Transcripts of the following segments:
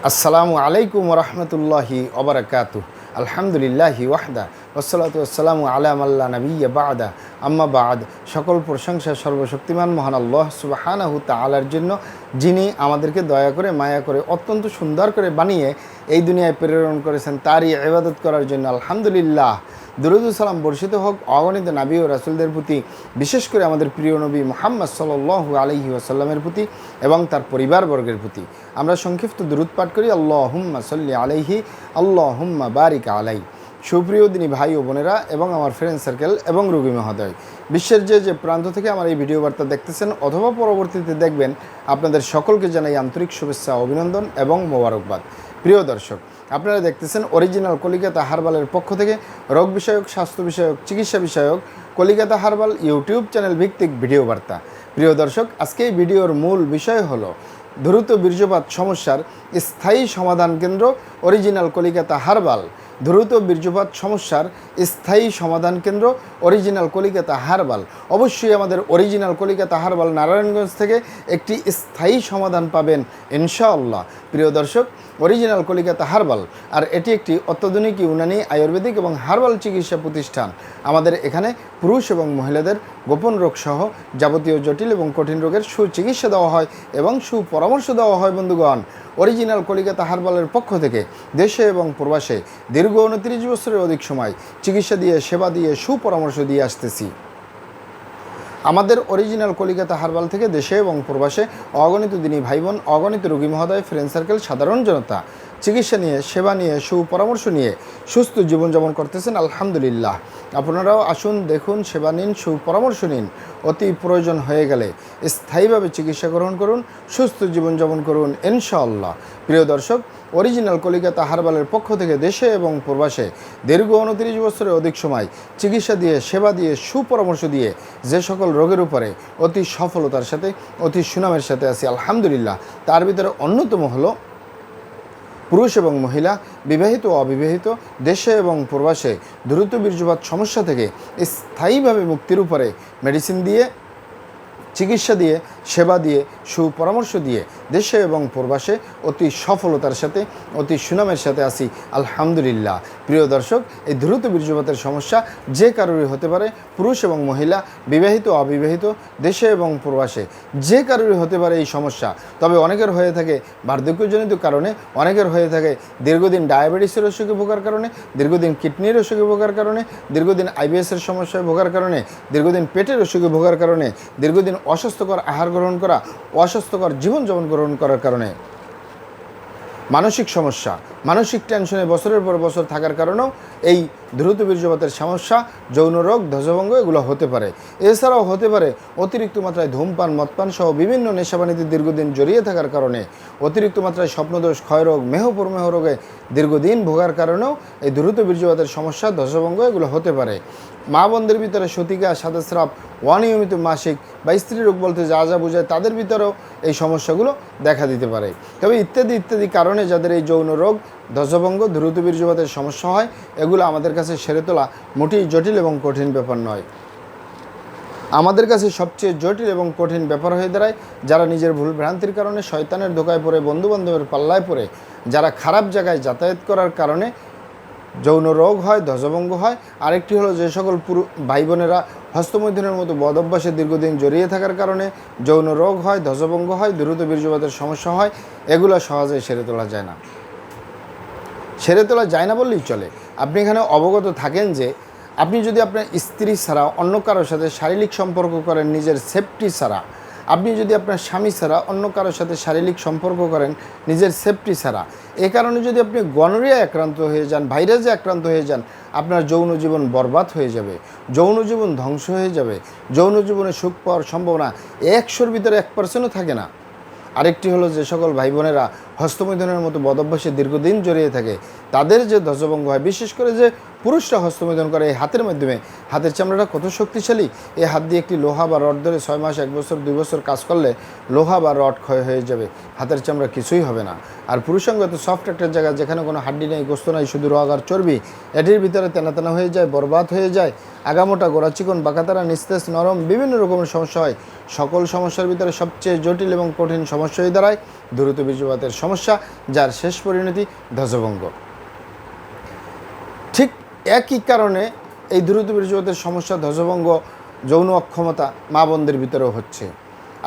আসসালামু আলাইকুম রহমতুল্লাহি ওবরাকাতুহ। আলহামদুলিল্লাহি ওয়াহদা ওয়াসসালাতু ওয়াসসালামু আলা মাল্লা নাবিয়্যা বা'দা আম্মা বা'দ। সকল প্রশংসা সর্বশক্তিমান মহান আল্লাহ সুবহানাহু তাআলার জন্য, যিনি আমাদেরকে দয়া করে মায়া করে অত্যন্ত সুন্দর করে বানিয়ে এই দুনিয়ায় প্রেরণ করেছেন তারই ইবাদত করার জন্য। আলহামদুলিল্লাহ। দুরূদ ও সালাম বর্ষিত হোক অগণিত নবী ও রাসূলদের প্রতি, বিশেষ করে আমাদের প্রিয় নবী মুহাম্মদ সাল্লাল্লাহু আলাইহি ওয়াসাল্লামের প্রতি এবং তার পরিবারবর্গের প্রতি। আমরা সংক্ষিপ্ত দুরূদ পাঠ করি, আল্লাহুম্মা সাল্লি আলাইহি, আল্লাহুম্মা বারিক আলাই। সুপ্রিয় দিনী ভাই ও বোনেরা এবং আমার ফ্রেন্ড সার্কেল এবং রোগী মহোদয়, বিশ্বের যে প্রান্ত থেকে আমার এই ভিডিও বার্তা দেখতেছেন অথবা পরবর্তীতে দেখবেন, আপনাদের সকলকে জানাই আন্তরিক শুভেচ্ছা, অভিনন্দন এবং মোবারকবাদ। প্রিয় দর্শক, আপনারা দেখতেছেন অরিজিনাল কলিকাতা হার্বালের পক্ষ থেকে রোগ বিষয়ক, স্বাস্থ্য বিষয়ক, চিকিৎসা বিষয়ক কলিকাতা হার্বাল ইউটিউব চ্যানেল ভিত্তিক ভিডিও বার্তা। প্রিয় দর্শক, আজকে এই ভিডিওর মূল বিষয় হলো দ্রুত বীর্যপাত সমস্যার স্থায়ী সমাধান কেন্দ্র অরিজিনাল কলিকাতা হার্বাল। দ্রুত বীর্যপাত সমস্যার স্থায়ী সমাধান কেন্দ্র অরিজিনাল কলিকাতা হার্বাল। অবশ্যই আমাদের অরিজিনাল কলিকাতা হার্বাল নারায়ণগঞ্জ থেকে একটি স্থায়ী সমাধান পাবেন ইনশাআল্লাহ। প্রিয় দর্শক, অরিজিনাল কলিকাতা হার্বাল আর এটি একটি অত্যাধুনিক ইউনানি, আয়ুর্বেদিক এবং হার্বাল চিকিৎসা প্রতিষ্ঠান। আমাদের এখানে পুরুষ এবং মহিলাদের গোপন রোগ সহ যাবতীয় জটিল এবং কঠিন রোগের সুচিকিৎসা দেওয়া হয় এবং সুপরামর্শ দেওয়া হয়। বন্ধুগণ, অরিজিনাল কলিকাতা হার্বালের পক্ষ থেকে দেশে এবং প্রবাসে দীর্ঘ 29 বছরের অধিক সময় চিকিৎসা দিয়ে, সেবা দিয়ে, সুপরামর্শ দিয়ে আসতেছি। আমাদের অরিজিনাল কলিকাতা হার্বাল থেকে দেশে এবং প্রবাসে অগণিত দিনী ভাই বোন, অগণিত রোগী মহোদয়, ফ্রেন্ড সার্কেল, সাধারণ জনতা চিকিৎসা নিয়ে, সেবা নিয়ে, সুপরামর্শ নিয়ে সুস্থ জীবনযাপন করতেছেন। আলহামদুলিল্লাহ। আপনারাও আসুন, দেখুন, সেবা নিন, সুপরামর্শ নিন। অতি প্রয়োজন হয়ে গেলে স্থায়ীভাবে চিকিৎসা গ্রহণ করুন, সুস্থ জীবনযাপন করুন ইনশাআল্লাহ। প্রিয় দর্শক, অরিজিনাল কলিকাতা হার্বালের পক্ষ থেকে দেশে এবং প্রবাসে দীর্ঘ 29 বছরের অধিক সময় চিকিৎসা দিয়ে, সেবা দিয়ে, সুপরামর্শ দিয়ে যে সকল রোগের উপরে অতি সফলতার সাথে, অতি সুনামের সাথে আছি আলহামদুলিল্লাহ। তার ভিতরে অন্যতম হলো পুরুষ এবং মহিলা, বিবাহিত ও অবিবাহিত, দেশে এবং প্রবাসে দ্রুত বীর্যপাত সমস্যা থেকে স্থায়ীভাবে মুক্তির উপরে মেডিসিন দিয়ে, চিকিৎসা দিয়ে, সেবা দিয়ে, সুপরামর্শ দিয়ে দেশে এবং প্রবাসে অতি সফলতার সাথে, অতি সুনামের সাথে আছি আলহামদুলিল্লাহ। প্রিয় দর্শক, এই দ্রুত বীর্যপাতের সমস্যা যে কারোরই হতে পারে, পুরুষ এবং মহিলা, বিবাহিত অবিবাহিত, দেশে এবং প্রবাসে যে কারোরই হতে পারে এই সমস্যা। তবে অনেকের হয়ে থাকে বার্ধক্যজনিত কারণে, অনেকের হয়ে থাকে দীর্ঘদিন ডায়াবেটিসের অসুখে ভোগার কারণে, দীর্ঘদিন কিডনির অসুখে ভোগার কারণে, দীর্ঘদিন আইবিএসের সমস্যায় ভোগার কারণে, দীর্ঘদিন পেটের অসুখে ভোগার কারণে, দীর্ঘদিন অস্বাস্থ্যকর আহার গ্রহণ করা, অস্বাস্থ্যকর জীবনযাপন গ্রহণ করার কারণে, মানসিক সমস্যা, মানসিক টেনশনে বছরের পর বছর থাকার কারণেও এই দ্রুত বীর্যপাতের সমস্যা, যৌন রোগ, ধ্বজভঙ্গ এগুলো হতে পারে। এছাড়াও হতে পারে অতিরিক্ত মাত্রায় ধূমপান, মদপান সহ বিভিন্ন নেশাবানিতে দীর্ঘদিন জড়িয়ে থাকার কারণে, অতিরিক্ত মাত্রায় স্বপ্নদোষ, ক্ষয়রোগ, মেহপ্রমেহ রোগে দীর্ঘদিন ভোগার কারণেও এই দ্রুত বীর্যপাতের সমস্যা, ধ্বজভঙ্গ এগুলো হতে পারে। মা বোনদের ভিতরে সতিকা, সাদাস্রাব, অনিয়মিত মাসিক বা স্ত্রী রোগ বলতে যা যা বোঝায় তাদের ভিতরেও এই সমস্যাগুলো দেখা দিতে পারে। তবে ইত্যাদি ইত্যাদি কারণে যাদের এই যৌন রোগ, ধ্বজভঙ্গ, দ্রুত বীর্যপাতের সমস্যা হয়, এগুলো আমাদের কাছে সেরে তোলা মোটেই জটিল এবং কঠিন ব্যাপার নয়। আমাদের কাছে সবচেয়ে জটিল এবং কঠিন ব্যাপার হয়ে দাঁড়ায় যারা নিজের ভুল ভ্রান্তির কারণে শয়তানের ধোকায় পড়ে, বন্ধুবান্ধবের পাল্লায় পড়ে, যারা খারাপ জায়গায় যাতায়াত করার কারণে যৌন রোগ হয়, ধ্বজভঙ্গ হয়। আরেকটি হলো যে সকল ভাই বোনেরা হস্তমৈথুনের মতো বদ অভ্যাসে দীর্ঘদিন জড়িয়ে থাকার কারণে যৌন রোগ হয়, ধ্বজভঙ্গ হয়, দ্রুত বীর্যপাতের সমস্যা হয়। এগুলো সহজেই সেরে তোলা যায় না, সেরে তোলা যায় না বললেই চলে। আপনি এখানে অবগত থাকেন যে আপনি যদি আপনার স্ত্রী ছাড়া অন্য কারোর সাথে শারীরিক সম্পর্ক করেন নিজের সেফটি ছাড়া, আপনি যদি আপনার স্বামী ছাড়া অন্য কারোর সাথে শারীরিক সম্পর্ক করেন নিজের সেফটি ছাড়া, এ কারণে যদি আপনি গনোরিয়ায় আক্রান্ত হয়ে যান, ভাইরাসে আক্রান্ত হয়ে যান, আপনার যৌন জীবন বরবাদ হয়ে যাবে, যৌন জীবন ধ্বংস হয়ে যাবে। যৌন জীবনে সুখ পাওয়ার সম্ভাবনা 100-র ভিতরে 1%ও থাকে না। আরেকটি হলো যে সকল ভাই বোনেরা হস্তমৈথুনের মতো বদভ্যাসে দীর্ঘদিন জড়িয়ে থাকে, তাদের যে ধ্বজভঙ্গ হয়, বিশেষ করে যে পুরুষরা হস্তমৈথুন করে এই হাতের মাধ্যমে, হাতের চামড়াটা কত শক্তিশালী, এই হাত দিয়ে একটি লোহা বা রড ধরে 6 মাস, 1 বছর, 2 বছর কাজ করলে লোহা বা রড ক্ষয় হয়ে যাবে, হাতের চামড়া কিছুই হবে না। আর পুরুষাঙ্গ এত সফট একটা জায়গা যেখানে কোনো হাড্ডি নেই, গোস্ত নাই, শুধু রগ আর চর্বি, এটির ভিতরে তেনা তেনা হয়ে যায়, বরবাদ হয়ে যায়, আগামোটা, গোড়া চিকন, বাঁকাতারা, নিস্তেজ, নরম, বিভিন্ন রকমের সমস্যা হয়। সকল সমস্যার ভিতরে সবচেয়ে জটিল এবং কঠিন সমস্যা হয়ে দাঁড়ায় দ্রুত বীর্যপাতের সমস্যা, যার শেষ পরিণতি ধ্বজভঙ্গ। ঠিক একই কারণে এই দ্রুত বীর্যপাতের সমস্যা, ধ্বজভঙ্গ, যৌন অক্ষমতা মা বোনদের ভিতরেও হচ্ছে।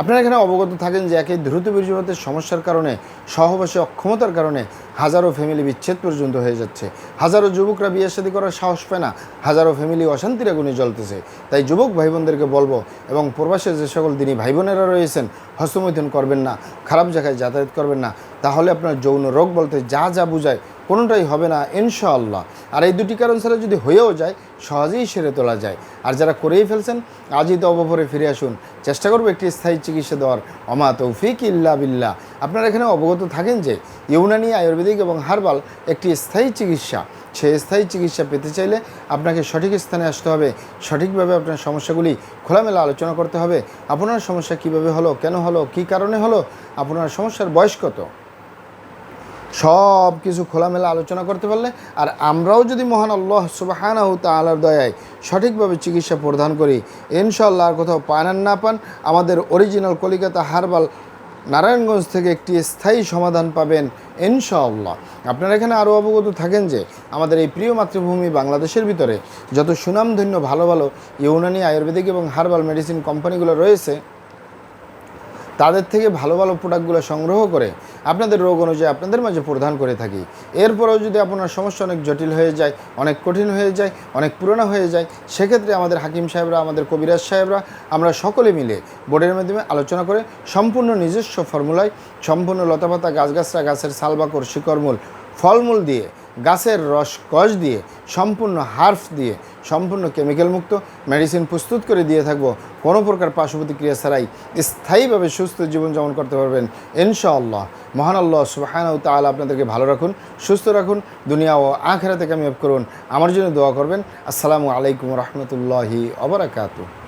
আপনারা এখানে অবগত থাকেন যে একই দ্রুত বীর্যপাতের সমস্যার কারণে, সহবাসী অক্ষমতার কারণে হাজারো ফ্যামিলি বিচ্ছেদ পর্যন্ত হয়ে যাচ্ছে। হাজারো যুবকরা বিয়ে শাদী করার সাহস পায় না, হাজারো ফ্যামিলি অশান্তির আগুনে জ্বলতেছে। তাই যুবক ভাই বোনদেরকে বলবো, এবং প্রবাসে যে সকল দিনী ভাই বোনেরা রয়েছেন, হস্তমৈথুন করবেন না, খারাপ জায়গায় যাতায়াত করবেন না, তাহলে আপনার যৌন রোগ বলতে যা যা বুঝায় কোনোটাই হবে না ইনশাআল্লাহ। আর এই দুটি কারণ ছাড়া যদি হয়েও যায়, সহজেই সেরে তোলা যায়। আর যারা করেই ফেলছেন, আজই তো অবপরে ফিরে আসুন, চেষ্টা করবো একটি স্থায়ী চিকিৎসা দেওয়ার। অমা তৌফিক ইল্লা বিল্লাহ। আপনারা এখানে অবগত থাকেন যে ইউনানি, আয়ুর্বেদিক এবং হার্বাল একটি স্থায়ী চিকিৎসা। সেই স্থায়ী চিকিৎসা পেতে চাইলে আপনাকে সঠিক স্থানে আসতে হবে, সঠিকভাবে আপনার সমস্যাগুলি খোলামেলা আলোচনা করতে হবে। আপনার সমস্যা কিভাবে হলো, কেন হলো, কী কারণে হলো, আপনার সমস্যার বয়স কত, সব কিছু খোলামেলা আলোচনা করতে পারলে, আর আমরাও যদি মহান আল্লাহ সুবহানাহু তাআলার দয়ায় সঠিকভাবে চিকিৎসা প্রদান করি, ইনশাআল্লাহ আর কোথাও পান আর না পান, আমাদের অরিজিনাল কলিকাতা হার্বাল নারায়ণগঞ্জ থেকে একটি স্থায়ী সমাধান পাবেন ইনশাআল্লাহ। আপনারা এখানে আরও অবগত থাকেন যে আমাদের এই প্রিয় মাতৃভূমি বাংলাদেশের ভিতরে যত সুনামধন্য ভালো ভালো ইউনানি, আয়ুর্বেদিক এবং হার্বাল মেডিসিন কোম্পানিগুলো রয়েছে, তাদের থেকে ভালো ভালো প্রোডাক্টগুলো সংগ্রহ করে আপনাদের রোগ অনুযায়ী আপনাদের মাঝে প্রদান করে থাকি। এরপরেও যদি আপনার সমস্যা অনেক জটিল হয়ে যায়, অনেক কঠিন হয়ে যায়, অনেক পুরনো হয়ে যায়, সেক্ষেত্রে আমাদের হাকিম সাহেবরা, আমাদের কবিরাজ সাহেবরা, আমরা সকলে মিলে বোর্ডের মাধ্যমে আলোচনা করে সম্পূর্ণ নিজস্ব ফর্মুলায়, সম্পূর্ণ লতাপাতা, গাছগাছরা, গাছের ছালবাকড়, শিকড়মূল, ফলমূল দিয়ে, গাছের রস কষ দিয়ে, সম্পূর্ণ হার্ফ দিয়ে, সম্পূর্ণ কেমিক্যাল মুক্ত মেডিসিন প্রস্তুত করে দিয়ে থাকবো। কোনো প্রকার পার্শ্ব প্রতিক্রিয়া ছাড়াই স্থায়ীভাবে সুস্থ জীবনযাপন করতে পারবেন ইনশাআল্লাহ। মহান আল্লাহ সুবহানাহু তাআলা আপনাদেরকে ভালো রাখুন, সুস্থ রাখুন, দুনিয়া ও আখিরাতে কামিয়াব করুন। আমার জন্য দোয়া করবেন। আসসালামু আলাইকুম রহমতুল্লাহি ওয়া বারাকাতুহু।